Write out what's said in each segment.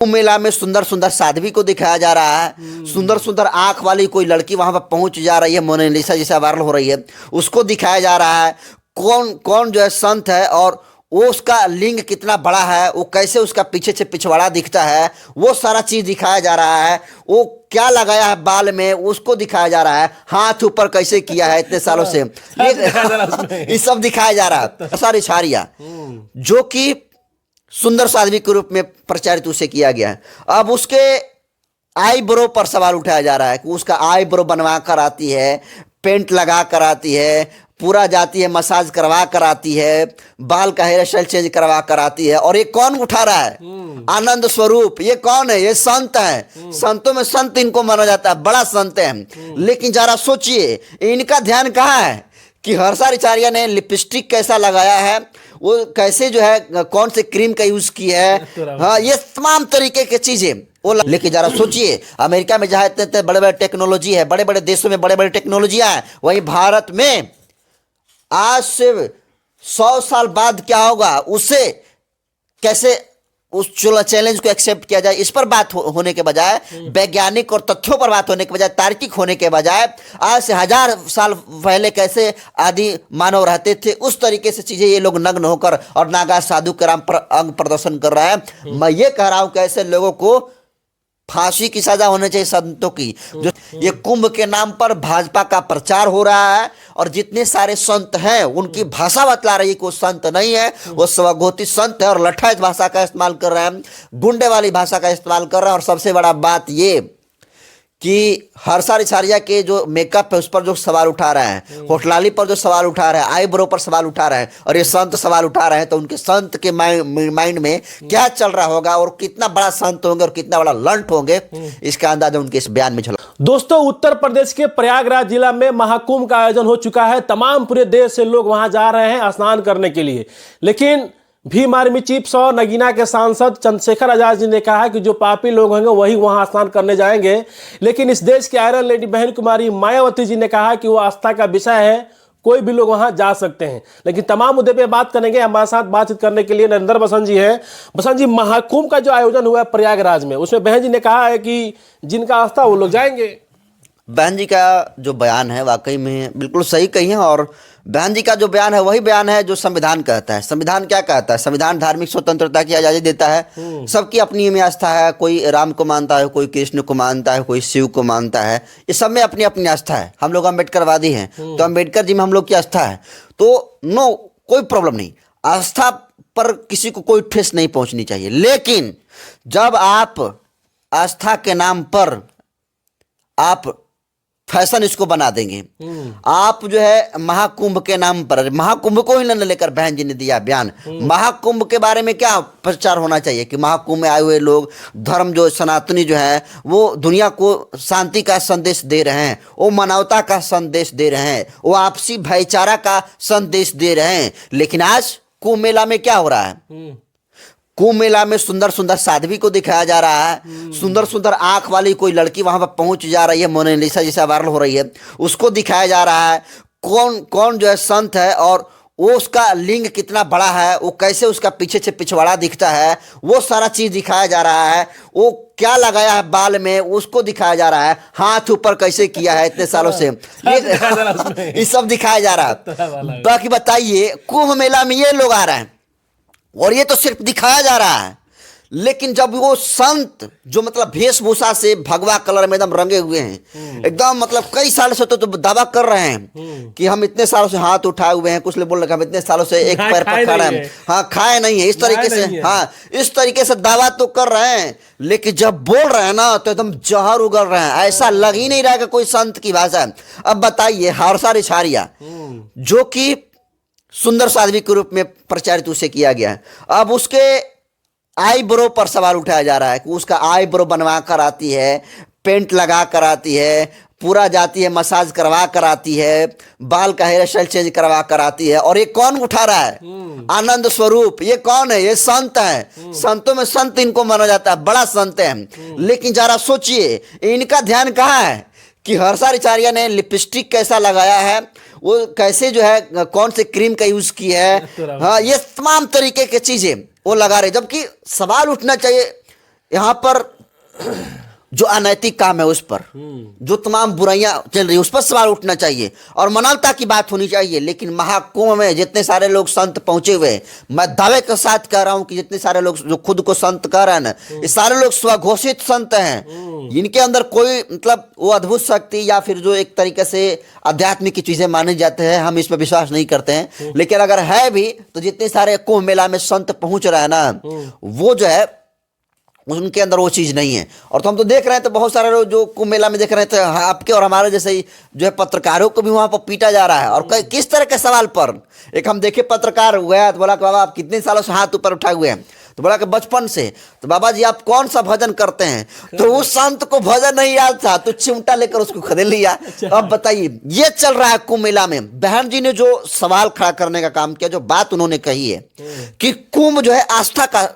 कुंभ मेला में सुंदर सुंदर साध्वी को दिखाया जा रहा है। सुंदर सुंदर आंख वाली कोई लड़की वहां पर पहुंच जा रही है, मोनालिसा जैसा वायरल हो रही है, उसको दिखाया जा रहा है। कौन कौन जो है संत है और वो उसका लिंग कितना बड़ा है, वो कैसे उसका पीछे से पिछवाड़ा दिखता है, वो सारा चीज दिखाया जा रहा है। वो क्या लगाया है बाल में उसको दिखाया जा रहा है, हाथ ऊपर कैसे किया है इतने सालों से, ये सब दिखाया जा रहा है। सारी छारिया जो कि सुंदर साध्वी के रूप में प्रचारित उसे किया गया है। अब उसके आईब्रो पर सवाल उठाया जा रहा है कि उसका आईब्रो बनवा कर आती है, पेंट लगा कर आती है, पूरा जाती है, मसाज करवा कर आती है, बाल का हेयर स्टाइल चेंज करवा कर आती है। और ये कौन उठा रहा है? आनंद स्वरूप। ये कौन है? ये संत है। संतों में संत इनको माना जाता है, बड़ा संत है। लेकिन जरा सोचिए इनका ध्यान कहाँ है कि हर्षाचार्य ने लिपस्टिक कैसा लगाया है, वो कैसे जो है कौन से क्रीम का यूज किया है, हाँ, ये तमाम तरीके की चीजें वो। लेकिन जरा सोचिए अमेरिका में जहां इतने बड़े बड़े टेक्नोलॉजी है, बड़े बड़े देशों में बड़े बड़े टेक्नोलॉजियां है, वहीं भारत में आज से 100 साल बाद क्या होगा, उससे कैसे उस चैलेंज को एक्सेप्ट किया जाए, इस पर बात होने के बजाय, वैज्ञानिक और तथ्यों पर बात होने के बजाय, तार्किक होने के बजाय, आज से 1000 साल पहले कैसे आदि मानव रहते थे उस तरीके से चीजें ये लोग नग्न होकर और नागा साधु के नाम पर अंग प्रदर्शन कर रहे हैं। मैं ये कह रहा हूं कैसे लोगों को फांसी की सजा होनी चाहिए संतों की। जो ये कुंभ के नाम पर भाजपा का प्रचार हो रहा है और जितने सारे संत हैं उनकी भाषा बतला रही है कि वो संत नहीं है, वो स्वघोषित संत है और लठैत भाषा का इस्तेमाल कर रहे हैं, गुंडे वाली भाषा का इस्तेमाल कर रहे हैं। और सबसे बड़ा बात ये कि हर्षाचार्य के जो मेकअप है उस पर जो सवाल उठा रहे हैं, होठलाली पर जो सवाल उठा रहे हैं, आईब्रो पर सवाल उठा रहे हैं, और ये संत सवाल उठा रहे हैं, तो उनके संत के माइंड में क्या चल रहा होगा और कितना बड़ा संत होंगे और कितना बड़ा लंट होंगे, इसका अंदाजा उनके इस बयान में झलक। दोस्तों, उत्तर प्रदेश के प्रयागराज जिला में महाकुंभ का आयोजन हो चुका है। तमाम पूरे देश से लोग वहां जा रहे हैं स्नान करने के लिए, लेकिन भीम आर्मी चीफ और नगीना के सांसद चंद्रशेखर आजाद जी ने कहा कि जो पापी लोग होंगे वही वहां स्नान करने जाएंगे। लेकिन इस देश की आयरन लेडी बहन कुमारी मायावती जी ने कहा कि वो आस्था का विषय है, कोई भी लोग वहां जा सकते हैं। लेकिन तमाम मुद्दे पे बात करेंगे। हमारे साथ बातचीत करने के लिए नरेंद्र बसंत जी हैं। बसंत जी, महाकुंभ का जो आयोजन हुआ है प्रयागराज में, उसमें बहन जी ने कहा है कि जिनका आस्था वो लोग जाएंगे। बहन जी का जो बयान है वाकई में बिल्कुल सही कही है, और बहन जी का जो बयान है वही बयान है जो संविधान कहता है। संविधान क्या कहता है? संविधान धार्मिक स्वतंत्रता की आज़ादी देता है, सबकी अपनी में आस्था है, कोई राम को मानता है, कोई कृष्ण को मानता है, कोई शिव को मानता है, ये सब में अपनी अपनी आस्था है। हम लोग अम्बेडकरवादी हैं तो अम्बेडकर जी में हम लोग की आस्था है, तो नो कोई प्रॉब्लम नहीं, आस्था पर किसी को कोई ठेस नहीं पहुंचनी चाहिए। लेकिन जब आप आस्था के नाम पर आप फैशन इसको बना देंगे, आप जो है महाकुंभ के नाम पर, महाकुंभ को ही न लेकर बहन जी ने दिया बयान। महाकुंभ के बारे में क्या प्रचार होना चाहिए कि महाकुंभ में आए हुए लोग धर्म जो सनातनी जो है वो दुनिया को शांति का संदेश दे रहे हैं, वो मानवता का संदेश दे रहे हैं, वो आपसी भाईचारा का संदेश दे रहे हैं। लेकिन आज कुंभ मेला में क्या हो रहा है? कुंभ मेला में सुंदर सुंदर साध्वी को दिखाया जा रहा है। सुंदर सुंदर आंख वाली कोई लड़की वहां पर पहुंच जा रही है, मोनालिसा जैसा वायरल हो रही है, उसको दिखाया जा रहा है। कौन कौन जो है संत है और वो उसका लिंग कितना बड़ा है, वो कैसे उसका पीछे से पिछवाड़ा दिखता है, वो सारा चीज दिखाया जा रहा है। वो क्या लगाया है बाल में उसको दिखाया जा रहा है, हाथ ऊपर कैसे किया है इतने सालों से, ये सब दिखाया जा रहा है। बाकी बताइए कुंभ मेला में ये लोग आ रहे हैं और ये तो सिर्फ दिखाया जा रहा है, लेकिन जब वो संत जो मतलब वेशभूषा से भगवा कलर में एकदम रंगे हुए हैं, एकदम मतलब कई साल से तो दावा कर रहे हैं कि हम इतने सालों से हाथ उठाए हुए हैं, कुछ लोग बोल रहे हैं हम इतने सालों से एक पैर पर खड़ा है, हाँ खाए नहीं है, इस तरीके से, हाँ इस तरीके से दावा तो कर रहे हैं, लेकिन जब बोल रहे हैं ना तो एकदम जहर उगल रहे हैं, ऐसा लग ही नहीं रहा कि कोई संत की भाषा है। अब बताइए हर्षाचार्य जो कि सुंदर साध्वी के रूप में प्रचारित उसे किया गया है, अब उसके आईब्रो पर सवाल उठाया जा रहा है कि उसका आईब्रो बनवा कर आती है, पेंट लगा कर आती है, पूरा जाती है, मसाज करवा कर आती है, बाल का हेयर स्टाइल चेंज करवा कर आती है। और ये कौन उठा रहा है? आनंद स्वरूप। ये कौन है? ये संत है। संतों में संत इनको माना जाता है, बड़ा संत है। लेकिन जरा सोचिए इनका ध्यान कहाँ है कि हर्षाचार्य ने लिपस्टिक कैसा लगाया है, वो कैसे जो है कौन से क्रीम का यूज किया है, हाँ ये तमाम तरीके की चीजें वो लगा रहे। जबकि सवाल उठना चाहिए यहाँ पर जो अनैतिक काम है उस पर, जो तमाम बुराइयां चल रही है उस पर सवाल उठना चाहिए और मानवता की बात होनी चाहिए। लेकिन महाकुंभ में जितने सारे लोग संत पहुंचे हुए हैं, मैं दावे के साथ कह रहा हूं कि जितने सारे लोग जो खुद को संत कह रहे हैं ना, ये सारे लोग स्वघोषित संत हैं। इनके अंदर कोई मतलब वो अद्भुत शक्ति या फिर जो एक तरीके से आध्यात्मिक की चीजें मानी जाती है, हम इस पर विश्वास नहीं करते हैं। लेकिन अगर है भी तो जितने सारे कुंभ मेला में संत पहुंच रहे हैं ना, वो जो है उनके अंदर वो चीज नहीं है। और तो हम तो देख रहे हैं तो बहुत सारे लोग जो कुंभ मेला में देख रहे हैं, तो आपके और हमारे जैसे ही जो है पत्रकारों को भी वहां पर पीटा जा रहा है। और किस तरह के सवाल पर, एक हम देखे पत्रकार गया तो बोला कि बाबा आप कितने सालों से हाथ ऊपर उठाए हुए हैं, तो बोला कि बचपन से। तो बाबा जी आप कौन सा भजन करते हैं? तो उस संत को भजन नहीं याद था तो चिमटा लेकर उसको खदेड़ लिया। अब बताइए, ये चल रहा है कुंभ मेला में। बहन जी ने जो सवाल खड़ा करने का काम किया, जो बात उन्होंने कही है कि कुंभ जो है आस्था का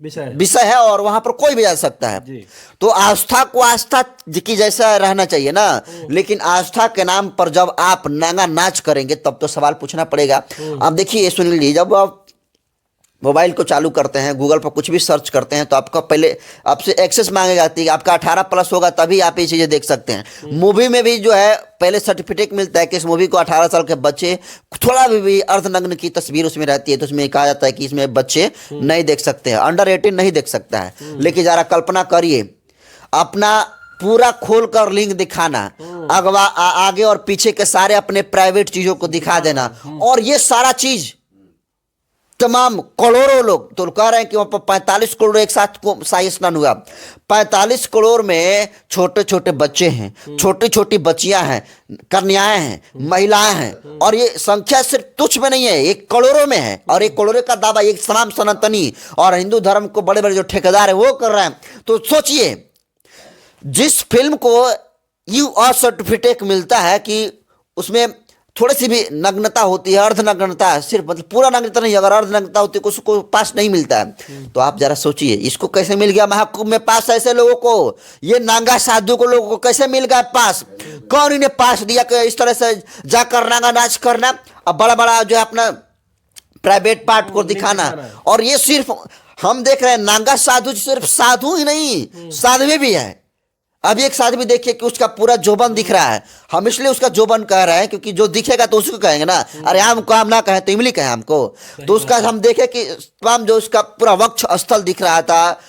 विषय है और वहां पर कोई भी जा सकता है। तो आस्था को आस्था की जैसा रहना चाहिए ना, लेकिन आस्था के नाम पर जब आप नांगा नाच करेंगे तब तो सवाल पूछना पड़ेगा। आप देखिए सुनील जी, जब आप मोबाइल को चालू करते हैं, गूगल पर कुछ भी सर्च करते हैं तो आपका पहले आपसे एक्सेस मांगी जाती है, आपका 18+ होगा तभी आप ये चीज़ें देख सकते हैं। मूवी में भी जो है पहले सर्टिफिकेट मिलता है कि इस मूवी को 18 साल के बच्चे, थोड़ा भी अर्धनग्न की तस्वीर उसमें रहती है तो उसमें कहा जाता है कि इसमें बच्चे नहीं देख सकते हैं, अंडर 18 नहीं देख सकता है। लेकिन जरा कल्पना करिए, अपना पूरा खोल कर लिंक दिखाना, अगवा आगे और पीछे के सारे अपने प्राइवेट चीज़ों को दिखा देना, और ये सारा चीज़ तमाम करोड़ों लोग तो कह रहे हैं कि वहां पर 45 करोड़ एक साथ को शाही स्नान हुआ। 45 करोड़ में छोटे छोटे बच्चे हैं, छोटी छोटी बच्चियां हैं, कन्याएं हैं, महिलाएं हैं, और ये संख्या सिर्फ तुच्छ में नहीं है, एक करोड़ों में है। और एक करोड़ों का दावा एक तमाम सनातनी और हिंदू धर्म को बड़े बड़े जो ठेकेदार है वो कर रहे हैं। तो सोचिए, जिस फिल्म को यू सर्टिफिकेट मिलता है कि उसमें थोड़ी सी भी नग्नता होती है, अर्धनग्नता, सिर्फ मतलब पूरा नग्नता नहीं, अगर अर्धनग्नता होती है उसको पास नहीं मिलता है। तो आप जरा सोचिए इसको कैसे मिल गया महाकुंभ में पास ऐसे लोगों को, ये नांगा साधु को लोगों को कैसे मिल गया पास? कौन इन्हें पास दिया कि इस तरह से जाकर नांगा नाच करना और बड़ा बड़ा जो है अपना प्राइवेट पार्ट को दिखाना? और ये सिर्फ हम देख रहे हैं नांगा साधु सिर्फ साधु ही नहीं, साध्वी भी है। अब एक साथ भी देखिए कि उसका पूरा जोबन दिख रहा है। हम इसलिए उसका जोबन कह रहे हैं क्योंकि जो दिखेगा तो उसको कहेंगे ना, अरे हमको हम ना कहें तो इमली कहें हमको। तो उसका हम देखे कि तमाम जो उसका पूरा वक्ष स्थल दिख रहा था,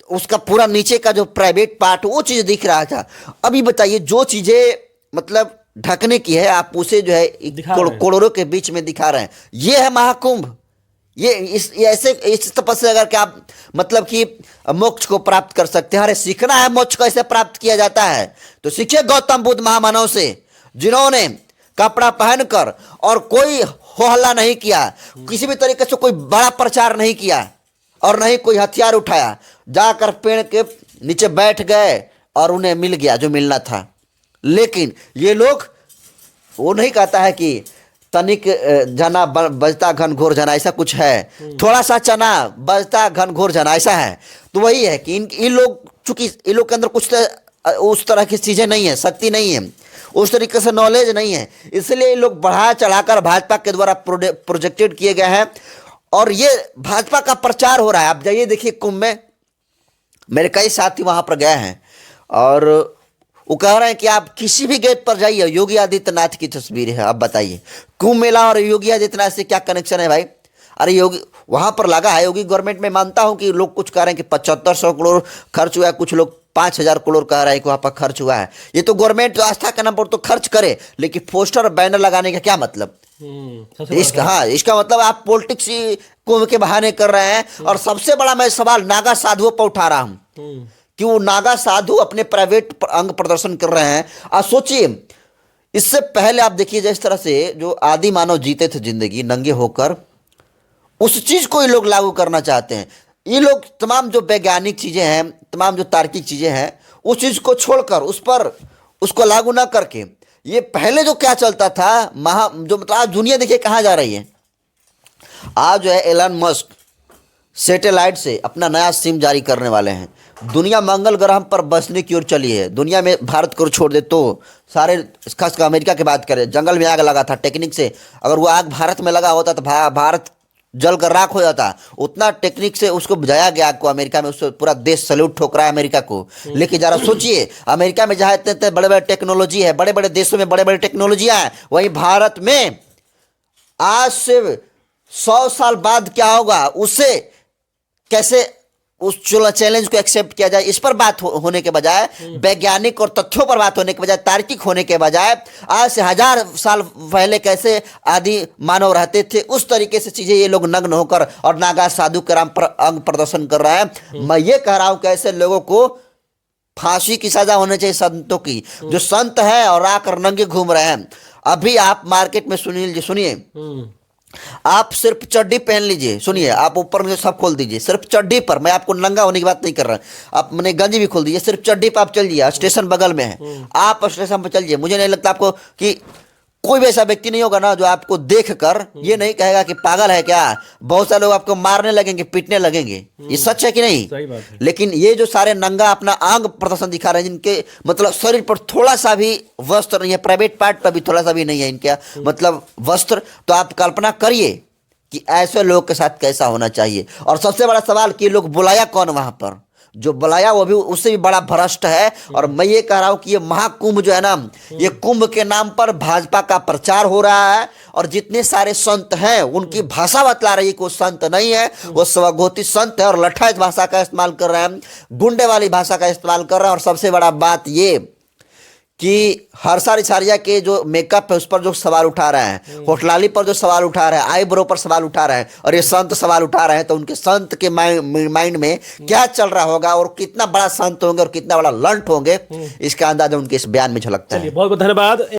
उसका पूरा नीचे का जो प्राइवेट पार्ट वो चीज़ दिख रहा था। अभी बताइए, जो चीज़ें मतलब ढकने की है आप उसे जो है करोड़ों के बीच में दिखा रहे हैं। ये है महाकुंभ। ये ऐसे इस तपस्या अगर क्या आप मतलब कि मोक्ष को प्राप्त कर सकते हैं। अरे सीखना है मोक्ष कैसे प्राप्त किया जाता है तो सीखिए गौतम बुद्ध महामानव से, जिन्होंने कपड़ा पहनकर और कोई होहल्ला नहीं किया, किसी भी तरीके से कोई बड़ा प्रचार नहीं किया और नहीं कोई हथियार उठाया, जाकर पेड़ के नीचे बैठ गए और उन्हें मिल गया जो मिलना था। लेकिन ये लोग, वो नहीं कहता है कि तनिक जना बजता घन घोर जना, ऐसा कुछ है, थोड़ा सा चना बजता घन घोर जना, ऐसा है। तो वही है कि इन लोग, चूंकि इन लोग के अंदर कुछ उस तरह की चीज़ें नहीं है, शक्ति नहीं है, उस तरीके से नॉलेज नहीं है, इसलिए ये लोग बढ़ा चढ़ाकर भाजपा के द्वारा प्रोजेक्टेड किए गए हैं और ये भाजपा का प्रचार हो रहा है। आप जाइए देखिए कुंभ में, मेरे कई साथी वहाँ पर गए हैं और वो कह रहे हैं कि आप किसी भी गेट पर जाइए योगी आदित्यनाथ की तस्वीर है। आप बताइए कुंभ मेला और योगी आदित्यनाथ से क्या कनेक्शन है भाई? अरे योगी वहाँ पर लगा है, योगी गवर्नमेंट में मानता हूँ कि लोग कुछ कह रहे हैं कि 7500 करोड़ खर्च हुआ है, कुछ लोग 5000 करोड़ कह रहे हैं कि वहाँ पर खर्च हुआ है। ये तो गवर्नमेंट आस्था के नाम पर तो खर्च करे, लेकिन पोस्टर और बैनर लगाने का क्या मतलब? इसका हाँ, इसका मतलब आप पॉलिटिक्स कुंभ के बहाने कर रहे हैं। और सबसे बड़ा मैं सवाल नागा साधुओं पर उठा रहा हूँ कि वो नागा साधु अपने प्राइवेट अंग प्रदर्शन कर रहे हैं। आप सोचिए, इससे पहले आप देखिए जिस तरह से जो आदि मानव जीते थे जिंदगी नंगे होकर, उस चीज को ये लोग लागू करना चाहते हैं। ये लोग तमाम जो वैज्ञानिक चीजें हैं, तमाम जो तार्किक चीजें हैं, उस चीज को छोड़कर उस पर उसको लागू ना करके, ये पहले जो क्या चलता था जो मतलब आज दुनिया देखिए कहाँ जा रही है। आज जो है एलन मस्क सैटेलाइट से अपना नया सिम जारी करने वाले हैं। दुनिया मंगल ग्रह पर बसने की ओर चली है। दुनिया में भारत को छोड़ दे तो सारे, खासकर अमेरिका की बात करें, जंगल में आग लगा था टेक्निक से, अगर वो आग भारत में लगा होता तो भारत जल कर राख हो जाता, उतना टेक्निक से उसको बुझाया गया आग को अमेरिका में, उससे पूरा देश सैल्यूट ठोक रहा है अमेरिका को। लेकिन जरा सोचिए, अमेरिका में जहाँ इतने इतने बड़े बड़े टेक्नोलॉजी है, बड़े बड़े देशों में बड़े बड़े टेक्नोलॉजियाँ हैं, वहीं भारत में आज से 100 साल बाद क्या होगा, उससे कैसे उस चैलेंज को एक्सेप्ट किया जाए, इस पर बात होने के बजाय, वैज्ञानिक और तथ्यों पर बात होने के बजाय, तार्किक होने के बजाय, आज से 1000 साल पहले कैसे आदि मानव रहते थे, उस तरीके से चीजें ये लोग नग्न होकर और नागा साधु के नाम पर अंग प्रदर्शन कर रहे हैं। मैं ये कह रहा हूं कि ऐसे लोगों को फांसी की सजा होनी चाहिए, संतों की, जो संत है और आकर नंगे घूम रहे हैं। अभी आप मार्केट में सुनिए, आप सिर्फ चड्डी पहन लीजिए, सुनिए, आप ऊपर में सब खोल दीजिए, सिर्फ चड्डी पर, मैं आपको नंगा होने की बात नहीं कर रहा, आप मैंने गंजी भी खोल दीजिए, सिर्फ चड्डी पर आप चलिए, स्टेशन बगल में है, आप स्टेशन पर चलिए, मुझे नहीं लगता आपको कि कोई भी ऐसा व्यक्ति नहीं होगा ना जो आपको देखकर ये नहीं कहेगा कि पागल है क्या। बहुत सारे लोग आपको मारने लगेंगे, पीटने लगेंगे, ये सच है कि नहीं? सही बात है। लेकिन ये जो सारे नंगा अपना अंग प्रदर्शन दिखा रहे हैं, जिनके मतलब शरीर पर थोड़ा सा भी वस्त्र नहीं है, प्राइवेट पार्ट पर भी थोड़ा सा भी नहीं है इनके मतलब वस्त्र, तो आप कल्पना करिए कि ऐसे लोग के साथ कैसा होना चाहिए। और सबसे बड़ा सवाल कि लोग बुलाया कौन, वहां पर जो बुलाया वो भी उससे भी बड़ा भ्रष्ट है। और मैं ये कह रहा हूं कि ये महाकुंभ जो है ना, ये कुंभ के नाम पर भाजपा का प्रचार हो रहा है, और जितने सारे संत हैं उनकी भाषा बतला रही है कि वो संत नहीं है, वो स्वघोषित संत है, और लठाइच भाषा का इस्तेमाल कर रहे हैं, गुंडे वाली भाषा का इस्तेमाल कर रहे हैं। और सबसे बड़ा बात ये कि हर्षा रिसारिया के जो मेकअप है उस पर जो सवाल उठा रहे हैं, होटलाली पर जो सवाल उठा रहे हैं, आईब्रो पर सवाल उठा रहे हैं, और ये संत सवाल उठा रहे हैं, तो उनके संत के माइंड में क्या चल रहा होगा, और कितना बड़ा संत होंगे और कितना बड़ा लंट होंगे, इसका अंदाजा उनके इस बयान में झलकता है। बहुत बहुत धन्यवाद।